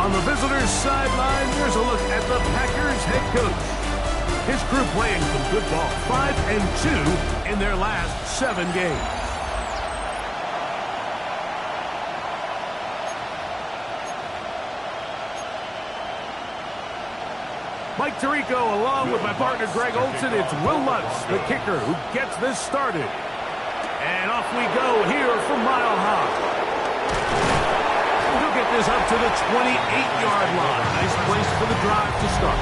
On the visitors' sideline, there's a look at the Packers head coach. His crew playing some good ball, 5-2 in their last 7 games. Mike Tirico along with my partner Greg Olson. It's Will Lutz, the kicker, who gets this started. And off we go here from Mile High. He'll get this up to the 28-yard line. Nice place for the drive to start.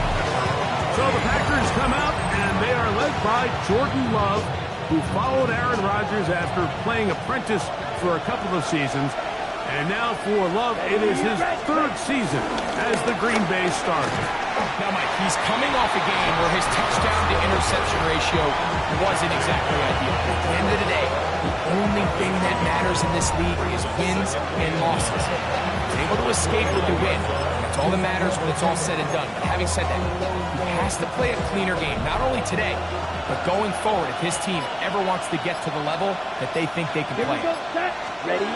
So the Packers come out, and they are led by Jordan Love, who followed Aaron Rodgers after playing apprentice for a couple of seasons. And now for Love, it is his 3rd season as the Green Bay starter. Now, Mike, he's coming off a game where his touchdown-to-interception ratio wasn't exactly ideal. At the end of the day, the only thing that matters in this league is wins and losses. He's able to escape with the win. That's all that matters when it's all said and done. But having said that, he has to play a cleaner game, not only today, but going forward if his team ever wants to get to the level that they think they can play. Ready?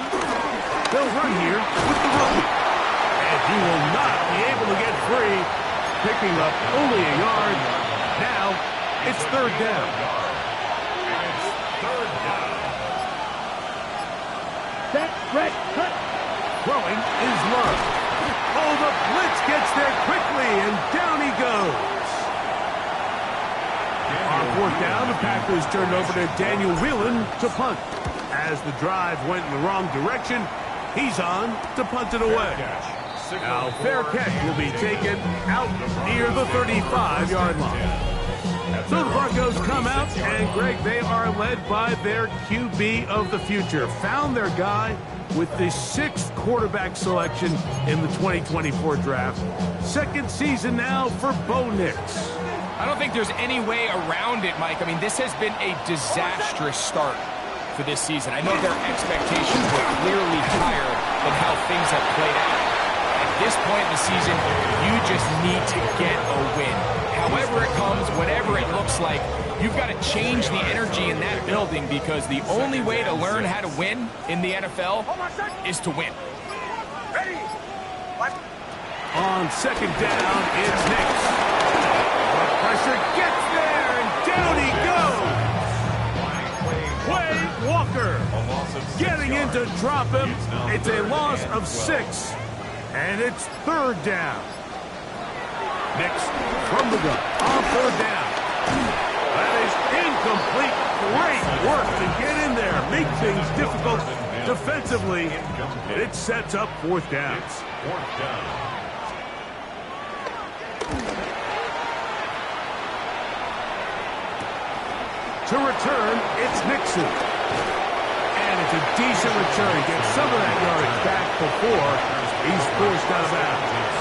They'll run here with the rookie. And he will not be able to get free, picking up only a yard. Now, it's 3rd down. Set, red, cut. Throwing is Love. Oh, the blitz gets there quickly, and down he goes. On 4th down, the Packers turned over to Daniel Whelan to punt. As the drive went in the wrong direction, he's on to punt it away. Now, fair catch will be taken out near the 35-yard line. So the Broncos come out, and Greg, they are led by their QB of the future. Found their guy with the 6th quarterback selection in the 2024 draft. 2nd season now for Bo Nix. I don't think there's any way around it, Mike. I mean, this has been a disastrous start for this season. I know their expectations were clearly higher than how things have played out. At this point in the season, you just need to get a win. However it comes, whatever it looks like, you've got to change the energy in that building because the only way to learn how to win in the NFL is to win. Ready? What? On 2nd down, it's Nix. The pressure gets there, and down he goes. Wade Walker getting in to drop him. It's a loss of 6, and it's 3rd down. Nix from the gun on 3rd down. That is incomplete. Great work to get in there, make things difficult defensively. It sets up 4th down. To return, it's Nixon. And it's a decent return. Gets some of that yardage back before he's forced out of bounds.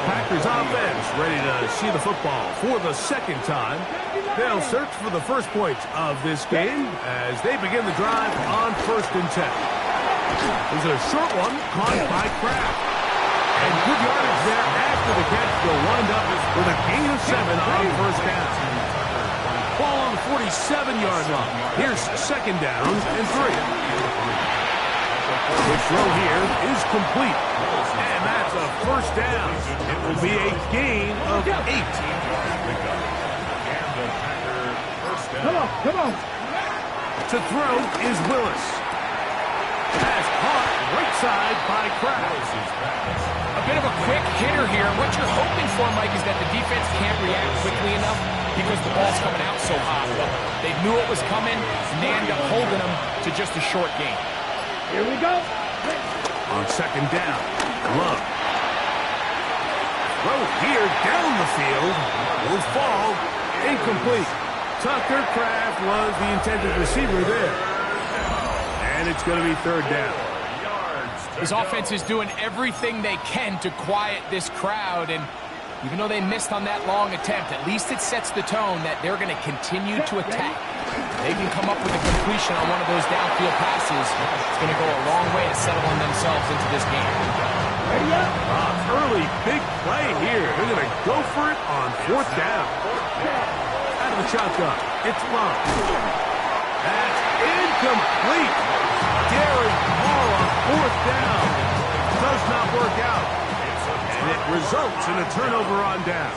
Packers offense ready to see the football for the 2nd time. They'll search for the first points of this game as they begin the drive on 1st and 10. There's a short one caught by Kraft. And good yardage there after the catch. They'll wind up with a gain of 7 on 1st down. Ball on the 47-yard line. Here's 2nd down and 3. The throw here is complete. And that's a 1st down. It will be a gain of 8. Come on. To throw is Willis. Pass caught right side by Kraft. A bit of a quick hitter here. What you're hoping for, Mike, is that the defense can't react quickly enough because the ball's coming out so hot. But they knew it was coming, and they ended up holding them to just a short gain. Here we go. On 2nd down, Love. Throw here down the field. Will fall. Incomplete. Tucker Kraft was the intended receiver there. And it's going to be 3rd down. His offense is doing everything they can to quiet this crowd, and even though they missed on that long attempt, at least it sets the tone that they're going to continue to attack. They can come up with a completion on one of those downfield passes. It's going to go a long way to settling themselves into this game. Ready up. Early big play here. They're going to go for it on 4th down. Out of the shotgun, it's Love. That's incomplete. Darren Hall on 4th down. Does not work out. results in a turnover on down.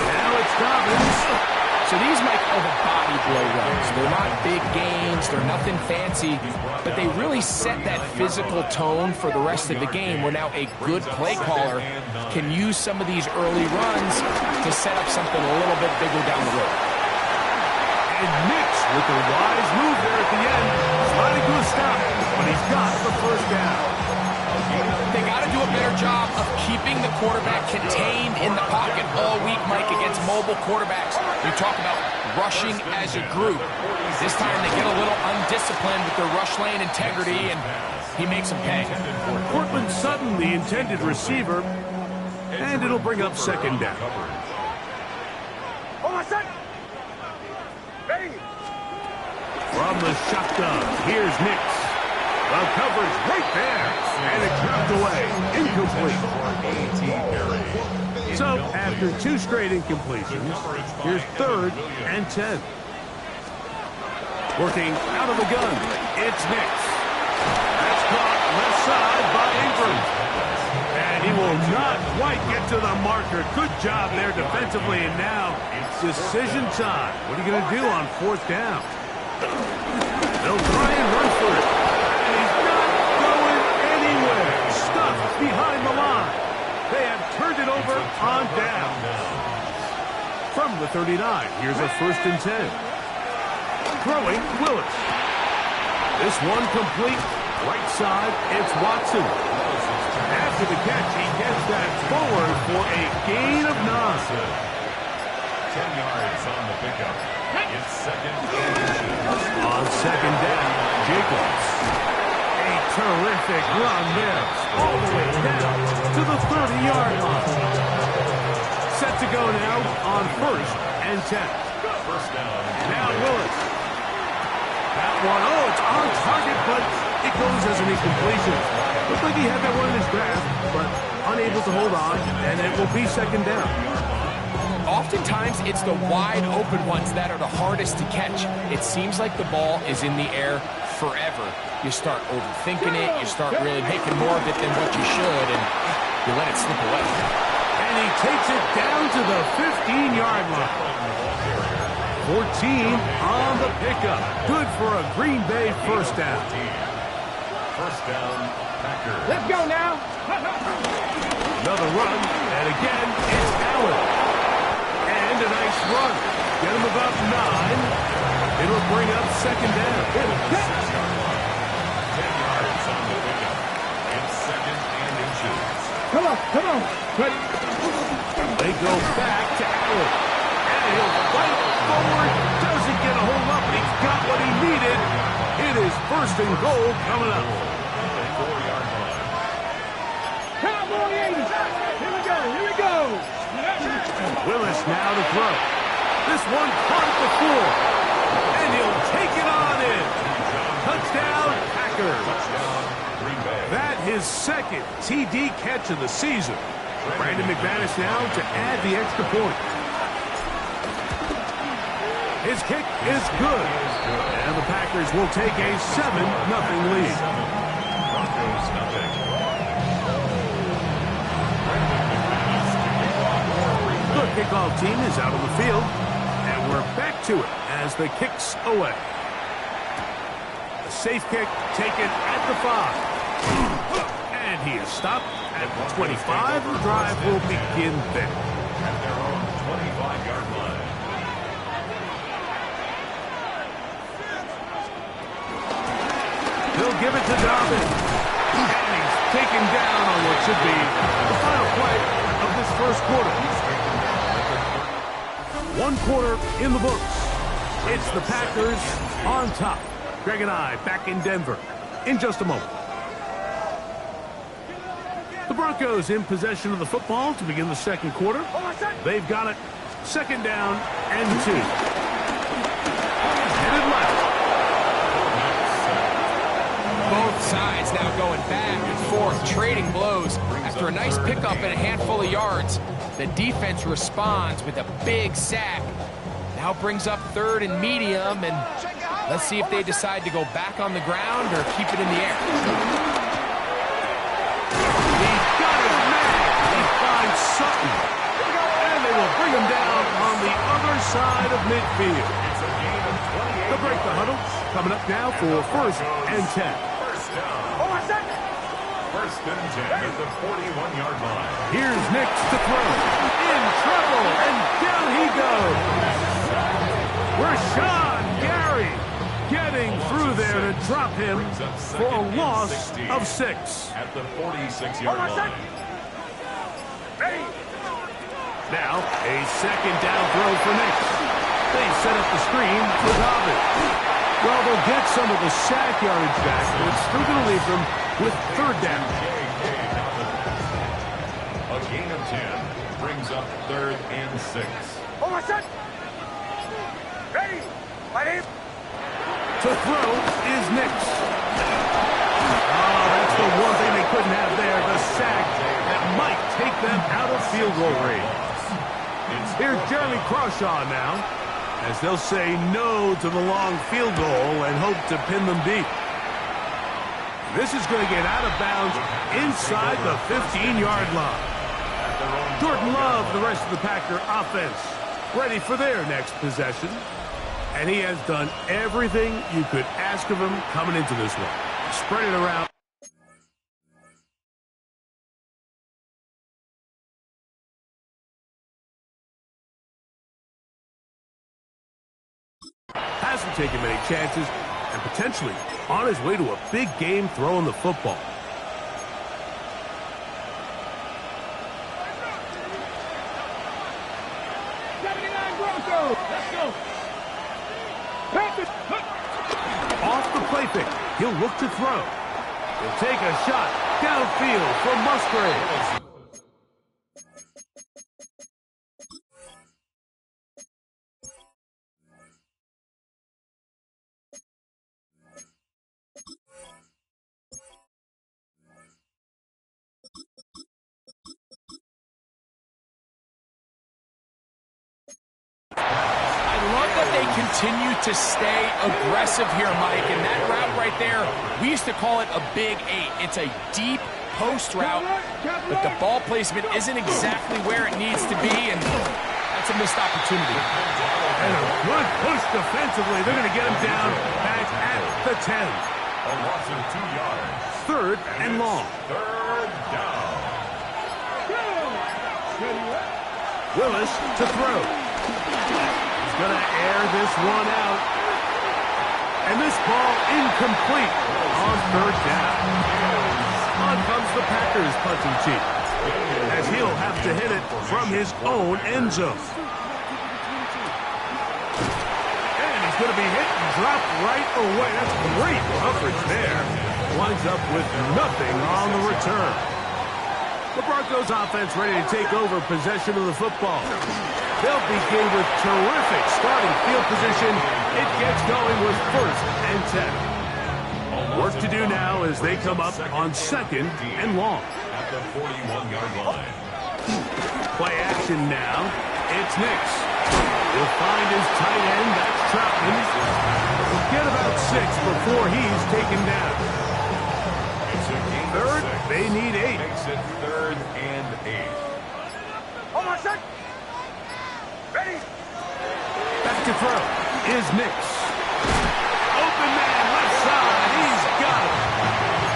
Now it's Dobbins. So these, Mike, are the body blow runs. They're not big gains. They're nothing fancy. But they really set that physical tone for the rest of the game where now a good play caller can use some of these early runs to set up something a little bit bigger down the road. And Nix with a wise move there at the end. Sliding to a stop, but he's got the first down. They got to do a better job of keeping the quarterback contained in the pocket all week, Mike, against mobile quarterbacks. You talk about rushing as a group. This time they get a little undisciplined with their rush lane integrity, and he makes them pay. Cortland Sutton, the intended receiver, and it'll bring up second down. From the shotgun, here's Nix. The coverage right there, and it's knocked away, incomplete. So, after two straight incompletions, here's 3rd and 10. Working out of the gun, it's Nix. That's caught left side by Ingram. And he will not quite get to the marker. Good job there defensively, and now decision time. What are you going to do on 4th down? They'll try and run for it. And he's not going anywhere. Stuffed behind the line. They have turned it over on down. From the 39, here's a 1st and 10. Throwing Willis. This one complete. Right side, it's Watson. After the catch, he gets that forward for a gain of 9. 10 yards on the pickup. It's 2nd and 2. On 2nd down, Jacobs. A terrific run there, all the way down to the 30-yard line. Set to go now on 1st and 10. First down. Now Willis. That one, it's on target, but it goes as an incompletion. Looks like he had that one in his grasp, but unable to hold on, and it will be 2nd down. Oftentimes, it's the wide open ones that are the hardest to catch. It seems like the ball is in the air forever. You start overthinking it, you start really making more of it than what you should, and you let it slip away. And he takes it down to the 15-yard line. 14 on the pickup. Good for a Green Bay first down. First down, Packers. Let's go now. Another run, and again, it's Allen. And a nice run. Get him about 9. It'll bring up 2nd down. 10 yards on the pickup. It's 2nd and inches. Come on. Ready. They go back to Allen. And he'll fight forward. Doesn't get a hold up, but he's got what he needed. It is 1st and goal coming up. 4-yard line. Cowboy 80. Here we go. Willis now to throw. This one caught at the floor. And he'll take it on in. Touchdown, Packers. Touchdown, Green Bay. That his 2nd TD catch of the season. Brandon McManus now to add the extra point. His kick is good. And the Packers will take a 7-0 lead. Broncos nothing. The kickoff team is out on the field, and we're back to it as the kick's away. A safe kick taken at the 5. And he is stopped at the 25. The drive will begin then. At their own 25-yard line. He'll give it to Dobbins. And he's taken down on what should be the final play of this first quarter. 1 quarter in the books. It's the Packers on top. Greg and I back in Denver in just a moment. The Broncos in possession of the football to begin the second quarter. They've got it. 2nd down and 2. Headed left. Both sides now going back and forth, trading blows. After a nice pickup and a handful of yards, the defense responds with a big sack. Now brings up 3rd and medium, and Let's see if they decide to go back on the ground or keep it in the air. He got his man. He finds Sutton. And they will bring him down on the other side of midfield. They'll break the huddle. Coming up now for 1st and 10. First and 10 at the 41-yard line. Here's Nix to throw. In trouble, and down he goes. Rashawn Gary getting through there to drop him for a loss of 6. At the 46-yard line. Now, a 2nd down throw for Nix. They set up the screen for Dobbin. Well, they'll get some of the sack yardage back, but it's still going to leave them with 3rd down. A gain of 10 brings up 3rd and 6. Ready. Ready. To throw is Nix. Oh, that's the one thing they couldn't have there, the sack that might take them out of field goal range. Here's Jeremy Crawshaw now, as they'll say no to the long field goal and hope to pin them deep. This is going to get out of bounds inside the 15-yard line. Jordan Love, the rest of the Packer offense, ready for their next possession. And he has done everything you could ask of him coming into this one. Spread it around. Hasn't taken many chances and potentially on his way to a big game throwing the football. Broncos. Let's go. Off the play pick, he'll look to throw. He'll take a shot downfield for Musgrave. Continue to stay aggressive here, Mike, and that route right there, we used to call it a big 8. It's a deep post route, but the ball placement isn't exactly where it needs to be, and that's a missed opportunity. And a good push defensively. They're going to get him down back at the 10. A loss of 2 yards. 3rd and long. 3rd down. Willis to throw. Going to air this one out. And this ball incomplete on 3rd down. On comes the Packers punting team, as he'll have to hit it from his own end zone. And he's going to be hit and dropped right away. That's great coverage there. Winds up with nothing on the return. The Broncos offense ready to take over possession of the football. They'll begin with terrific starting field position. It gets going with 1st and 10. Work to do now as they come up on 2nd and long. At the 41-yard line. Play action now. It's Nix. He'll find his tight end. That's Troutman. He'll get about 6 before he's taken down. It's a gain 3rd, of 6. they need 8. Makes it 3rd and 8. Hold on, set. Ready. Back to throw is Nix. Open man left side. He's got it.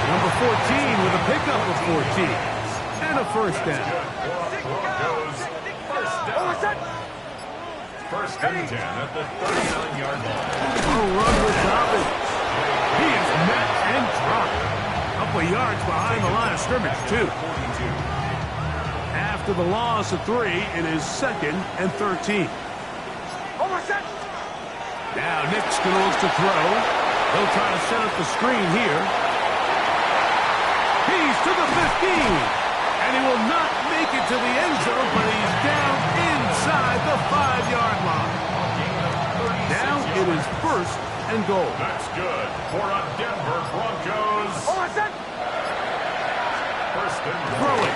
Number 14 with a pickup of 14. And a 1st down. Broncos. 1st down. 1st and 10 at the 39-yard line. A run with Dobbin. He is met and dropped. A couple of yards behind the line of scrimmage, too. 42. After the loss of 3, it is 2nd and 13. Now Nix going to look to throw. They'll try to set up the screen here. He's to the 15. And he will not make it to the end zone, but he's down inside the 5-yard line. Now it is 1st and goal. That's good for a Denver Broncos. 1st and goal. Throw it.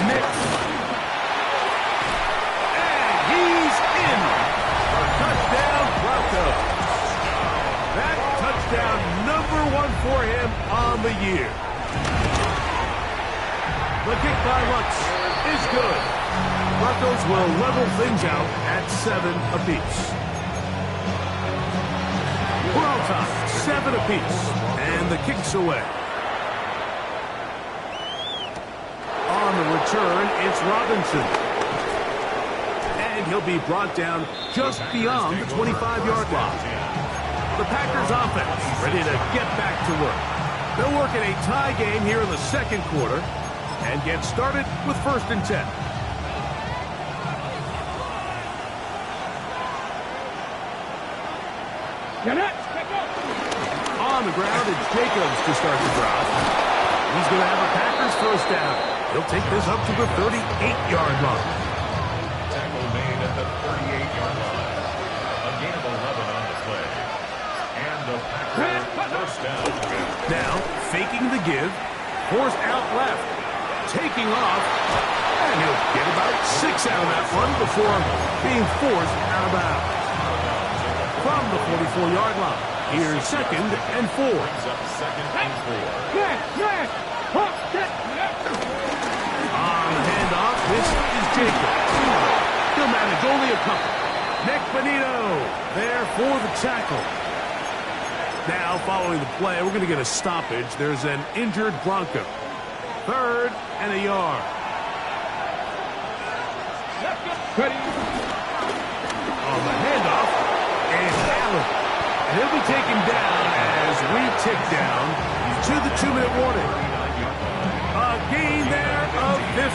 Nix. And he's in. For a touchdown, Broncos. That one for him on the year. The kick by Lutz is good. Broncos will level things out at 7 apiece. We're all time, 7 apiece, and the kick's away. On the return, it's Robinson. And he'll be brought down just beyond the 25-yard line. The Packers offense ready to get back to work. They'll work in a tie game here in the second quarter and get started with 1st and 10. On the ground, it's Jacobs to start the drive. He's going to have a Packers first down. He'll take this up to the 38-yard line. Tackle made at the 38-yard line. A gain of 11 on the play. And the Packers first down. Now, faking the give, forced out left, taking off, and he'll get about 6 out of that one before being forced out of bounds. From the 44-yard line, here's 2nd and 4. Brings up 2nd and 4. On the handoff, this is Jacobs. He'll manage only a couple. Nick Bonito there for the tackle. Now, following the play, we're going to get a stoppage. There's an injured Bronco. 3rd and a yard. On the handoff, and Allen. And he'll be taken down as we tick down to the 2-minute warning. A gain there of 15.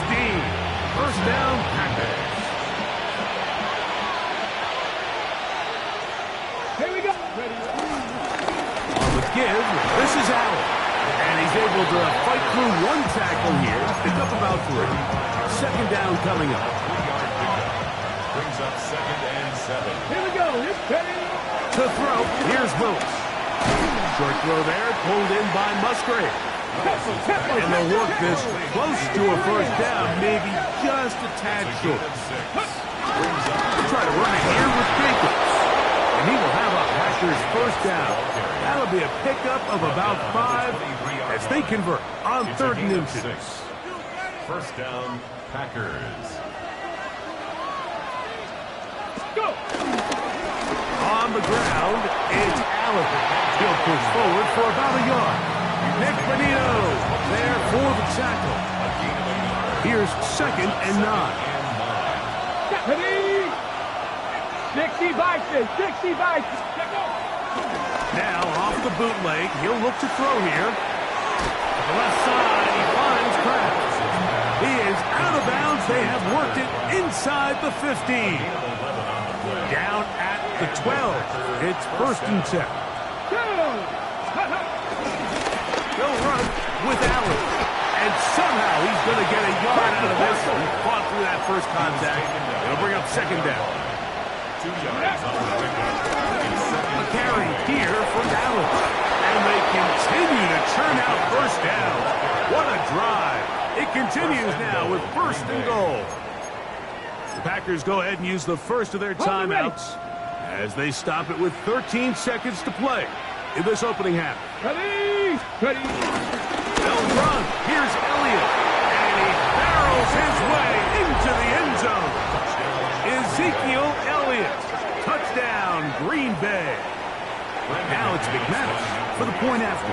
First down, Packers. Here we go. On the give, this is Allen. And he's able to fight through one tackle here, pick up about 3. 2nd down coming up. 3-yard pickup. Brings up 2nd and 7. Here we go. To throw, here's Boots. Short throw there, pulled in by Musgrave. And they'll work this close to a first down, maybe just a tad short. They'll try to run it here with Jacobs. And he will have a Packers first down. That'll be a pickup of about 5 as they convert on 3rd and inches. First down, Packers. Go. On the ground, it's Allen. He'll push forward for about a yard. Nick Bonito there for the tackle. Here's 2nd and 9. Dixie Bison. Now off the bootleg, he'll look to throw here. To the left side, he finds Krabs. He is out of bounds. They have worked it inside the 15. Down at the 12. It's 1st and 10. They'll run with Allen. And somehow he's going to get a yard out of this. He fought through that first contact. It'll bring up 2nd down. 2 yards on the pickup. A carry here from Allen. And they continue to churn out first down. What a drive. It continues now with 1st and goal. The Packers go ahead and use the first of their timeouts as they stop it with 13 seconds to play in this opening half. Ready. They'll run. Here's Elliott. And he barrels his way into the end zone. Ezekiel Elliott. Touchdown, Green Bay. Now it's McManus for the point after.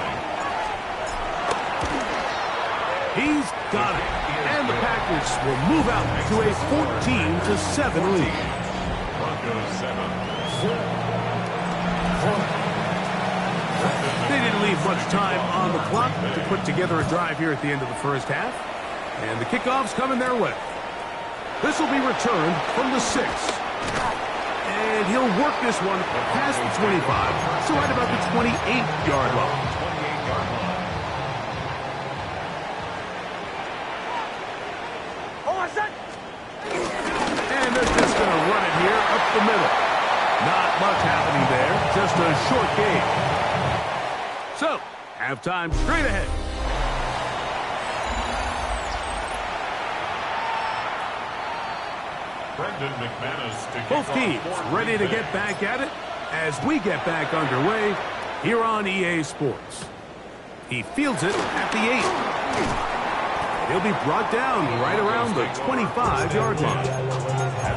He's got it. And the Packers will move out to a 14-7 lead. Broncos 7. They didn't leave much time on the clock to put together a drive here at the end of the first half. And the kickoff's coming their way. This will be returned from the 6. And he'll work this one past the 25, so right about the 28-yard line. 28-yard line. And they're just going to run it here up the middle. Not much happening there, just a short game. So, halftime straight ahead. Brendan McManus to Both kick teams off for ready to Green get Bay. back at it as we get back underway here on EA Sports. He fields it at the 8. He'll be brought down right around the 25-yard line.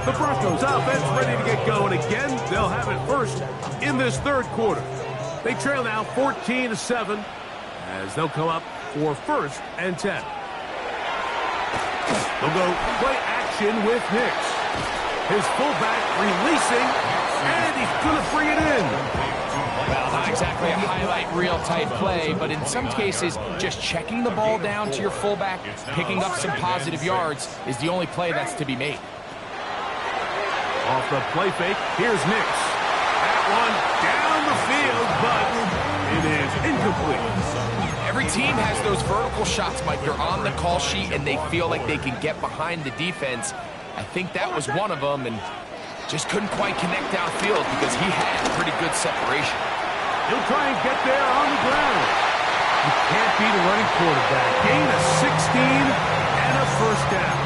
The Broncos offense ready to get going again. They'll have it first in this third quarter. They trail now 14-7 as they'll come up for 1st and 10. They'll go play action with Nix. His fullback releasing, and he's going to bring it in. Well, not exactly a highlight reel type play, but in some cases, just checking the ball down to your fullback, picking up some positive yards is the only play that's to be made. Off the play fake, here's Nix. That one down the field, but it is incomplete. Every team has those vertical shots, Mike. They're on the call sheet, and they feel like they can get behind the defense. I think that was one of them, and just couldn't quite connect downfield because he had pretty good separation. He'll try and get there on the ground. You can't beat a running quarterback. Gain of 16 and a 1st down.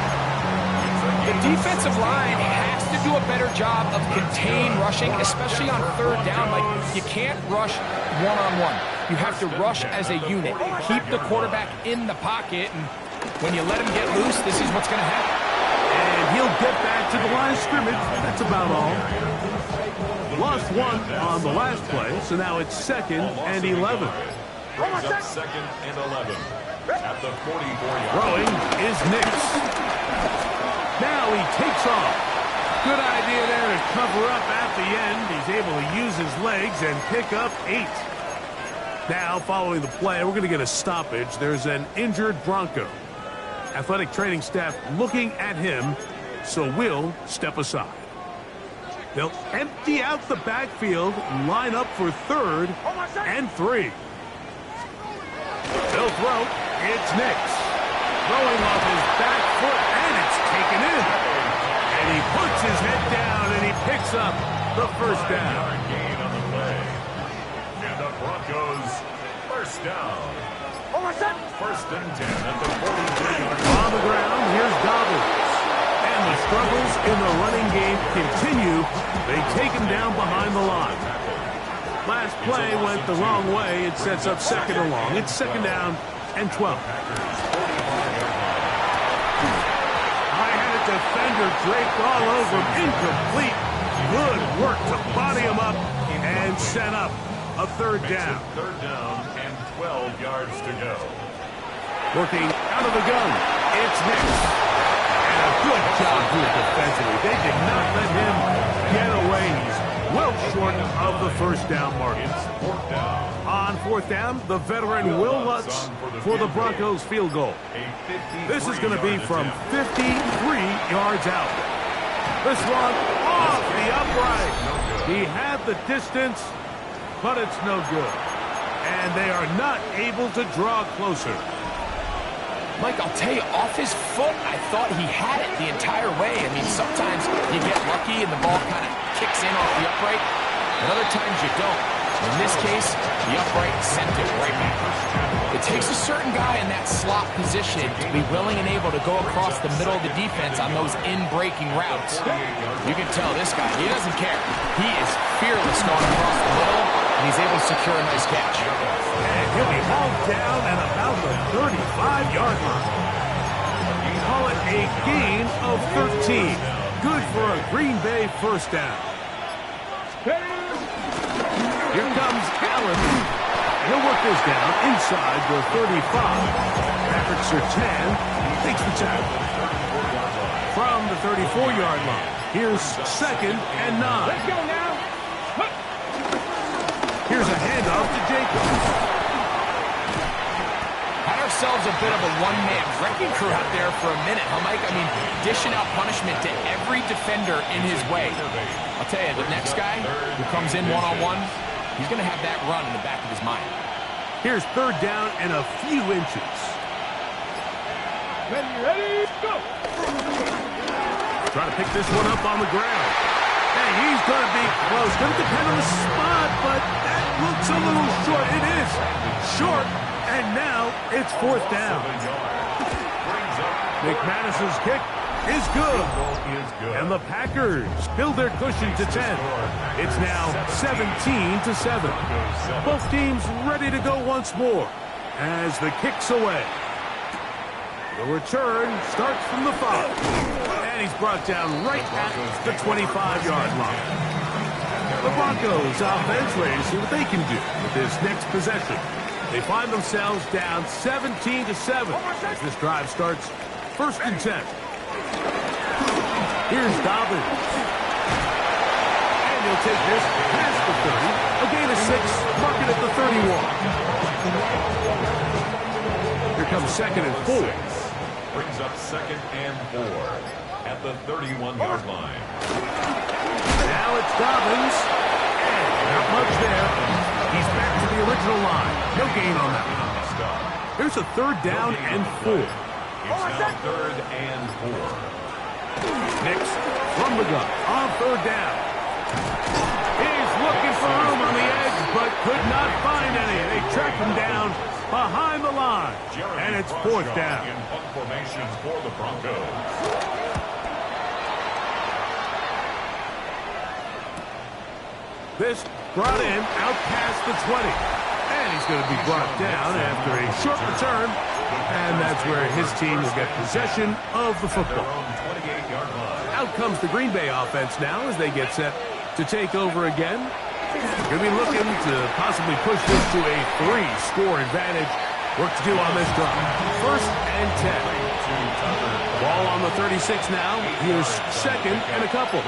The defensive line has to do a better job of contain rushing, especially on 3rd down. Like, you can't rush one-on-one. You have to rush as a unit. Keep the quarterback in the pocket, and when you let him get loose, this is what's going to happen. And he'll get back to the line of scrimmage. That's about all. Lost 1 on the last play, so now it's 2nd and 11. Brings up 2nd and 11 at the 44-yard. Throwing is Nix. Now he takes off. Good idea there to cover up at the end. He's able to use his legs and pick up 8. Now, following the play, we're going to get a stoppage. There's an injured Bronco. Athletic training staff looking at him, so we'll step aside. They'll empty out the backfield, line up for 3rd and 3. They'll throw. It's Nix. Throwing off his back foot, and it's taken in. And he puts his head down, and he picks up the 1st down. Gain on the play. And the Broncos 1st down. 1st and 10 at the 43-yard line. On the ground, here's Dobbins. And the struggles in the running game continue. They take him down behind the line. Last play went the wrong way. It sets up 2nd and long. It's 2nd down and 12. I had a defender draped all over him. Incomplete. Good work to body him up and set up a 3rd down. 3rd down and 12 yards to go. Working out of the gun, it's Nix. And a good job here defensively. They did not let him get away. He's well short of the 1st down mark. It's 4th down. On 4th down, the veteran Will Lutz for the Broncos field goal. This is going to be from 53 yards out. This one off the upright. He had the distance, but it's no good. And they are not able to draw closer. Mike, I'll tell you, off his foot, I thought he had it the entire way. I mean, sometimes you get lucky and the ball kind of kicks in off the upright, and other times you don't. In this case, the upright sent it right back. It takes a certain guy in that slot position to be willing and able to go across the middle of the defense on those in-breaking routes. You can tell this guy, he doesn't care. He is fearless going across the middle, and he's able to secure a nice catch. And he'll be hauled down at about the 35-yard line. You call it a gain of 13. Good for a Green Bay 1st down. Here comes Allen. He'll work this down inside the 35. Patrick Surtain takes the tackle. From the 34-yard line, here's 2nd and 9. Let's go now. Here's a handoff to Jacobs. Had ourselves a bit of a one-man wrecking crew out there for a minute, huh, Mike? I mean, dishing out punishment to every defender in his way. I'll tell you, the next guy who comes in one-on-one, he's going to have that run in the back of his mind. Here's 3rd down and a few inches. Ready, go. Trying to pick this one up on the ground. Hey, he's going to be close. Going to depend on the spot, but that looks a little short. It is short, and now it's 4th down. McManus's kick is good. Is good. And the Packers build their cushion to 10. It's now 17-7. Both teams ready to go once more as the kick's away. The return starts from the 5. And he's brought down right at the 25-yard line. The Broncos offense ready to see what they can do with this next possession. They find themselves down 17-7 as this drive starts 1st and 10. Here's Dobbins. And he'll take this past the 30. A gain of 6, mark it at the 31. Here comes 2nd and 4. Brings up 2nd and 4 at the 31-yard line. Now it's Dobbins. And not much there. He's back to the original line. No gain on that one. Here's a 3rd down and 4. It's now 3rd and 4. Next, from the gun on 3rd down. He's looking for room on the edge, but could not find any. They track him down behind the line. And it's 4th down. In punt formation for the Broncos. This brought in out past the 20. And he's going to be brought down after a short return. And that's where his team will get possession of the football. Out comes the Green Bay offense now as they get set to take over again. Going to be looking to possibly push this to a 3-score advantage. Work to do on this drive. 1st and 10. Ball on the 36 now. Here's 2nd and a couple.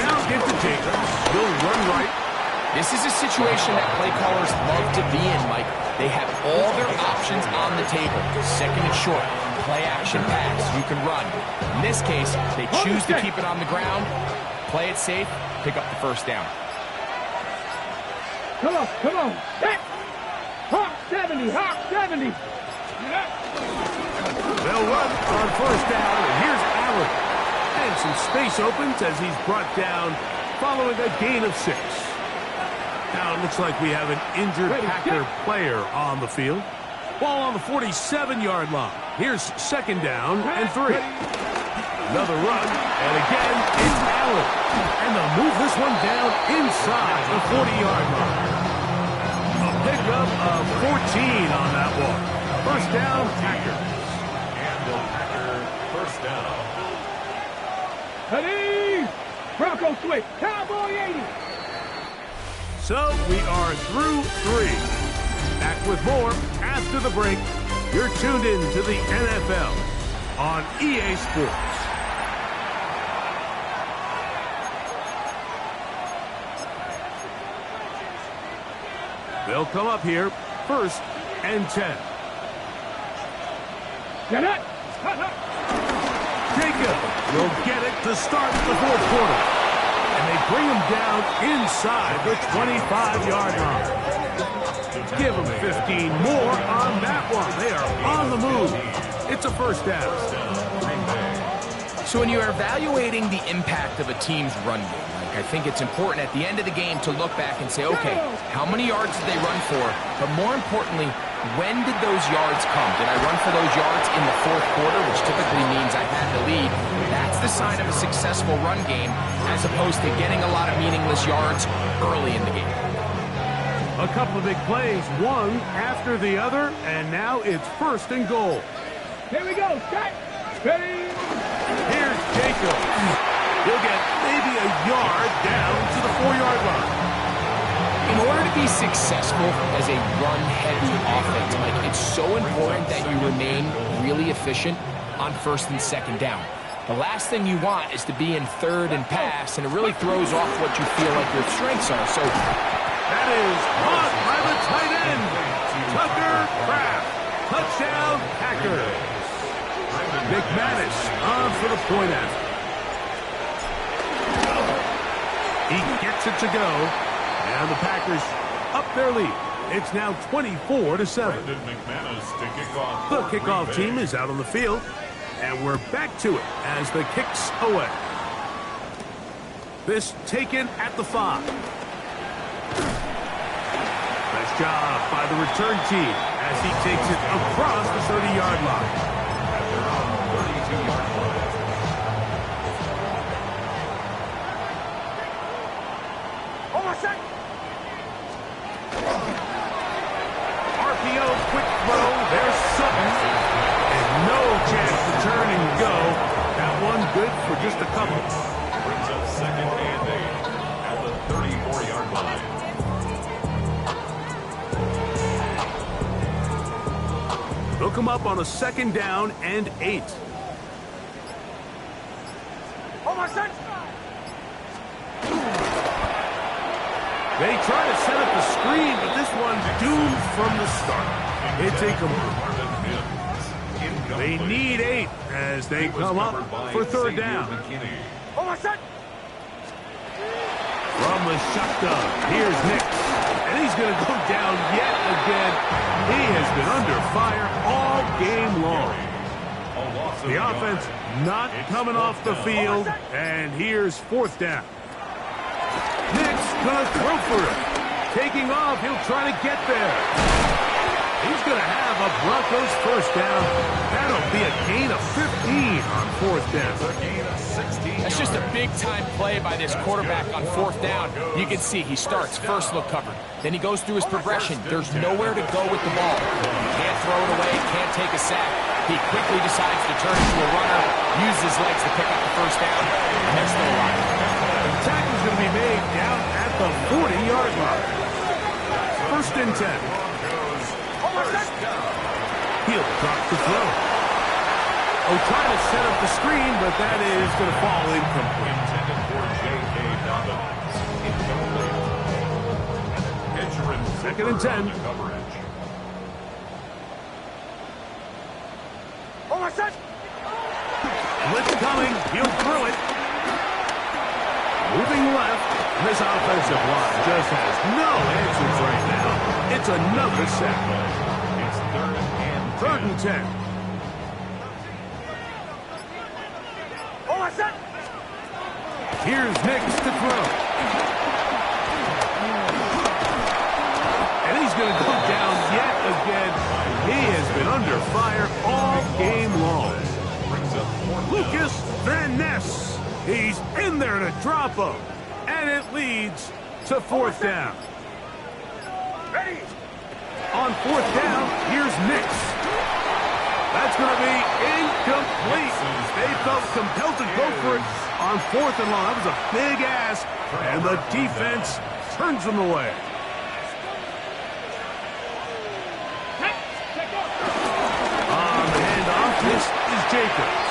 Now give to Jacobs. He'll run right. This is a situation that play callers love to be in, Mike. They have all their options on the table. 2nd and short, play action pass. You can run. In this case, they choose to keep it on the ground, play it safe, pick up the 1st down. Come on, come on. Hawk 70, Hawk 70. They'll run on 1st down, and here's Allen. And some space opens as he's brought down following a gain of 6. Now it looks like we have an injured Packer player on the field. Ball on the 47-yard line. Here's 2nd down and 3. Another run, and again, it's Allen. And they'll move this one down inside the 40-yard line. A pickup of 14 on that one. 1st down, Packers. And the Packer 1st down. Ready? Bronco switch. Cowboy 80. So we are through 3. Back with more after the break. You're tuned in to the NFL on EA Sports. They'll come up here 1st and 10. Get it. Jacob will get it to start the 4th quarter. And they bring him down inside the 25-yard line. Give them 15 more on that one. They are on the move. It's a 1st down. So when you're evaluating the impact of a team's run game, I think it's important at the end of the game to look back and say, okay, how many yards did they run for? But more importantly, when did those yards come? Did I run for those yards in the 4th quarter, which typically means I had the lead? That's the sign of a successful run game, as opposed to getting a lot of meaningless yards early in the game. A couple of big plays, one after the other, and now it's 1st and goal. Here we go. Set. Ready. Here's Jacob. He'll get maybe a yard down to the 4-yard line. In order to be successful as a run-heavy offense, Mike, it's so important that you remain really efficient on 1st and 2nd down. The last thing you want is to be in 3rd and pass, and it really throws off what you feel like your strengths are. So that is caught by the tight end, Tucker Kraft. Touchdown, Packers. McManus on for the point after. He gets it to go, and the Packers up their lead. It's now 24-7. The kickoff team is out on the field, and we're back to it as the kick's away. This taken at the 5. Nice job by the return team as he takes it across the 30-yard line. 32-yard line. RPO, quick throw. There's Sutton. And no chance to turn and go. That one good for just a couple. Brings up 2nd and 8 at the 34-yard line. Hook him up on a 2nd down and 8. They try to set up the screen, but this one's doomed from the start. It's incomplete. They need 8 as they come up for 3rd down. From the shotgun, here's Nix. And he's going to go down yet again. He has been under fire all game long. The offense not coming off the field, and here's 4th down. Nix gonna throw for it. Taking off, he'll try to get there. He's gonna have a Broncos 1st down. That'll be a gain of 15 on 4th down. That's just a big-time play by this quarterback on 4th down. You can see he starts first look covered. Then he goes through his progression. There's nowhere to go with the ball. He can't throw it away, can't take a sack. He quickly decides to turn into a runner, use his legs to pick up the 1st down, and they're still alive. The tackle's going to be made down at the 40-yard line. 1st and 10. He'll drop the throw. Oh, trying to set up the screen, but that is going to fall incomplete. Intended for J.K. Dobbins. Incomplete. 2nd and 10. Coverage. Blitz coming. He'll throw it. Moving left. This offensive line just has no answers right now. It's another sack. It's 3rd and 10. Here's Nix to throw. And he's going to go down yet again. He has been under fire all game long. Lucas Van Ness. He's in there to drop him. And it leads to 4th down. On 4th down, here's Nix. That's going to be incomplete. They felt compelled to go for it on 4th and long. That was a big ask, and the defense turns them away. On the handoff, this is Jacobs.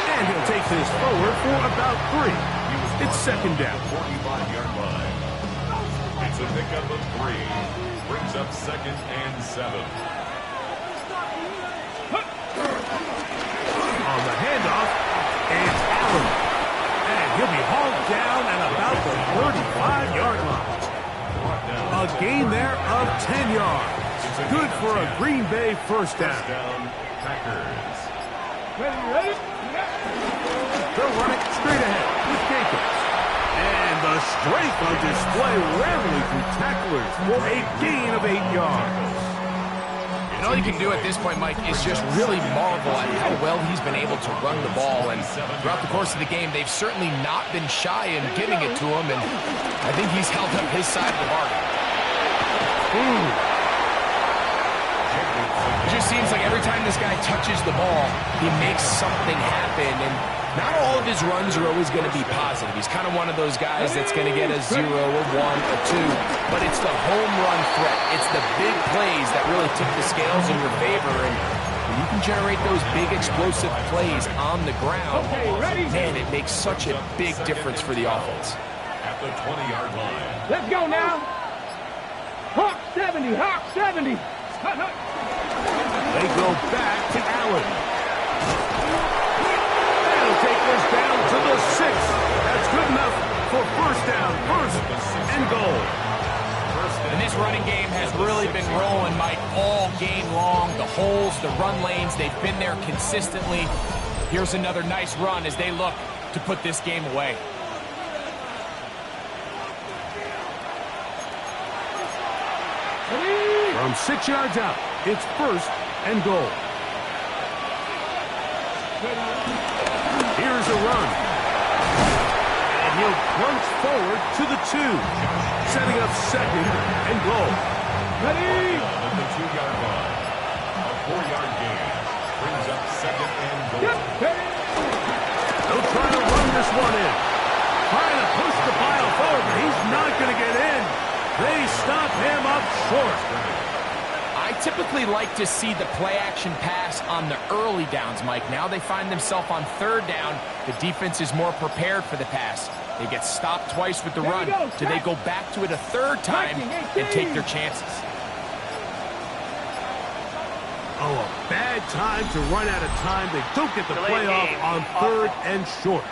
And he'll take this forward for about 3. It's 2nd down. 45-yard line. It's a pickup of 3. Brings up 2nd and 7. On the handoff, it's Allen. And he'll be hauled down at about the 35-yard line. A gain there of 10 yards. Good for a Green Bay 1st down. Packers. Ready? They'll run it straight ahead with Jacobs. And the strength on display rarely through tacklers for a gain of 8 yards. And all you can do at this point, Mike, is just really marvel at how well he's been able to run the ball. And throughout the course of the game, they've certainly not been shy in giving it to him. And I think he's held up his side of the bargain. It just seems like every time this guy touches the ball, he makes something happen. And not all of his runs are always going to be positive. He's kind of one of those guys that's going to get a 0, a 1, a 2. But it's the home run threat. It's the big plays that really tip the scales in your favor. And when you can generate those big explosive plays on the ground, man, it makes such a big difference for the offense. At the 20-yard line. Let's go now. Hawk 70, Hawk 70. They go back to Allen. They'll take this down to the 6. That's good enough for 1st down, 1st and goal. And this running game has really been rolling, Mike, all game long. The holes, the run lanes, they've been there consistently. Here's another nice run as they look to put this game away. From 6 yards out, it's 1st and goal. Here's a run. And he'll plunge forward to the 2. Setting up second and goal. Ready? At the 2-yard line. A 4-yard gain brings up second and goal. They'll try to run this one in. Trying to push the pile forward, but he's not going to get in. They stop him up short. I typically like to see the play-action pass on the early downs, Mike. Now they find themselves on 3rd down. The defense is more prepared for the pass. They get stopped twice with the run. Do they go back to it a 3rd time and take their chances? Oh, a bad time to run out of time. They don't get the play off on 3rd and short.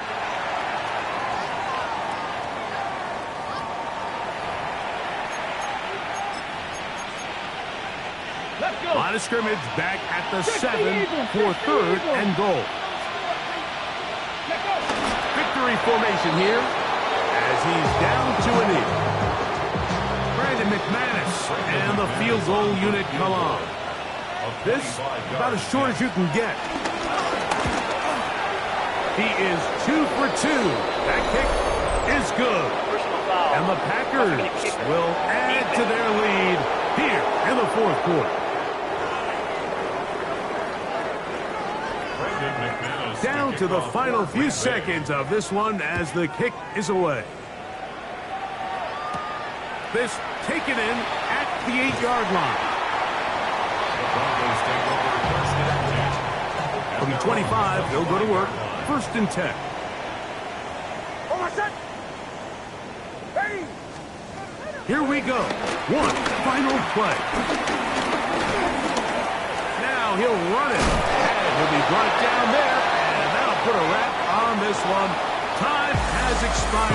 Line of scrimmage back at the 7 for 3rd and goal. Victory formation here as he's down to a knee. Brandon McManus and the field goal unit come on. This about as short as you can get. He is 2 for 2. That kick is good. And the Packers will add to their lead here in the 4th quarter. Down to the final few seconds of this one as the kick is away. This taken in at the 8-yard line. From the 25, they'll go to work. 1st and 10. Here we go. One final play. Now he'll run it. And he'll be brought down there. And that'll put a wrap on this one. Time has expired.